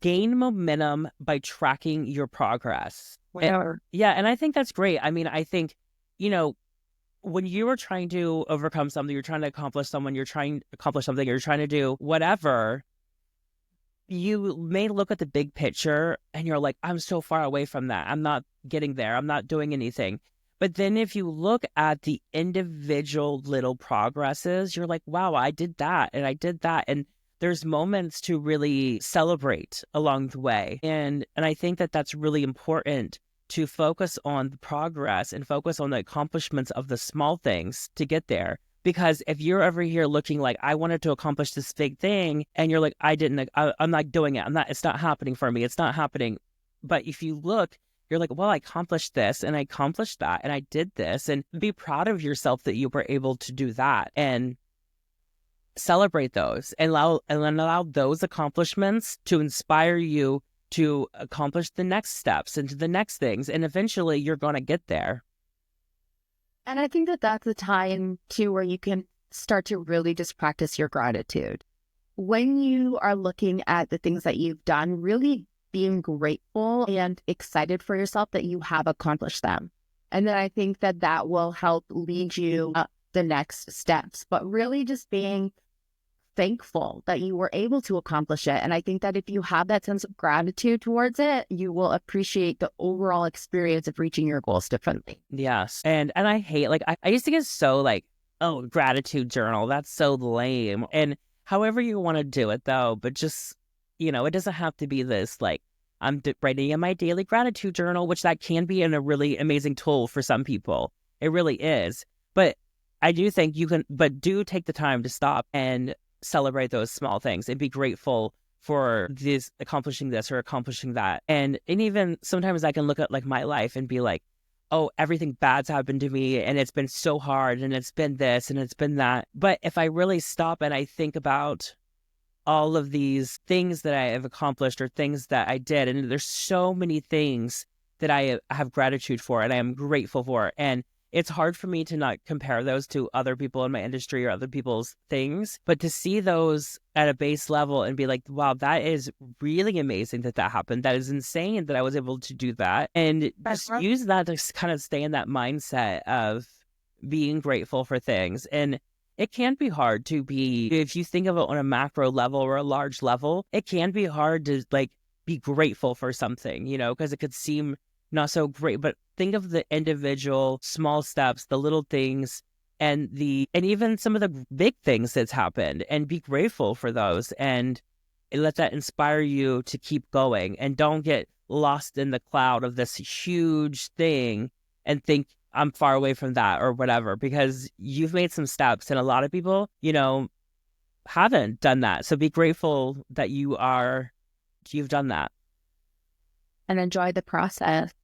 gain momentum by tracking your progress. Whatever. And I think that's great. I mean, I think, you know, when you are trying to overcome something, you're trying to accomplish someone, you're trying to accomplish something, you're trying to do whatever, you may look at the big picture and you're like, I'm so far away from that. I'm not getting there. I'm not doing anything. But then if you look at the individual little progresses, you're like, wow, I did that and I did that. And there's moments to really celebrate along the way. And I think that that's really important to focus on the progress and focus on the accomplishments of the small things to get there. Because if you're over here looking like, I wanted to accomplish this big thing, and you're like, I'm not doing it. It's not happening for me. It's not happening. But if you look, you're like, well, I accomplished this and I accomplished that and I did this, and be proud of yourself that you were able to do that and celebrate those and allow those accomplishments to inspire you to accomplish the next steps and to the next things. And eventually you're going to get there. And I think that that's a time too where you can start to really just practice your gratitude. When you are looking at the things that you've done, really being grateful and excited for yourself that you have accomplished them. And then I think that that will help lead you up the next steps, but really just being thankful that you were able to accomplish it. And I think that if you have that sense of gratitude towards it, you will appreciate the overall experience of reaching your goals differently. Yes. And I hate, like, I used to get so like, oh, gratitude journal, that's so lame. And however you want to do it though, but just, it doesn't have to be this like, I'm writing in my daily gratitude journal, which that can be a really amazing tool for some people. It really is. But I do think but do take the time to stop and celebrate those small things and be grateful for accomplishing this or accomplishing that. And even sometimes I can look at like my life and be like, oh, everything bad's happened to me and it's been so hard and it's been this and it's been that. But if I really stop and I think about all of these things that I have accomplished or things that I did, and there's so many things that I have gratitude for and I am grateful for. And it's hard for me to not compare those to other people in my industry or other people's things, but to see those at a base level and be like, wow, that is really amazing that happened. That is insane that I was able to do that. And just use that to kind of stay in that mindset of being grateful for things. And it can be hard to be, if you think of it on a macro level or a large level, it can be hard to like be grateful for something, because it could seem not so great, but think of the individual small steps, the little things, and even some of the big things that's happened, and be grateful for those and let that inspire you to keep going, and don't get lost in the cloud of this huge thing and think I'm far away from that or whatever, because you've made some steps and a lot of people, haven't done that. So be grateful that you've done that. And enjoy the process.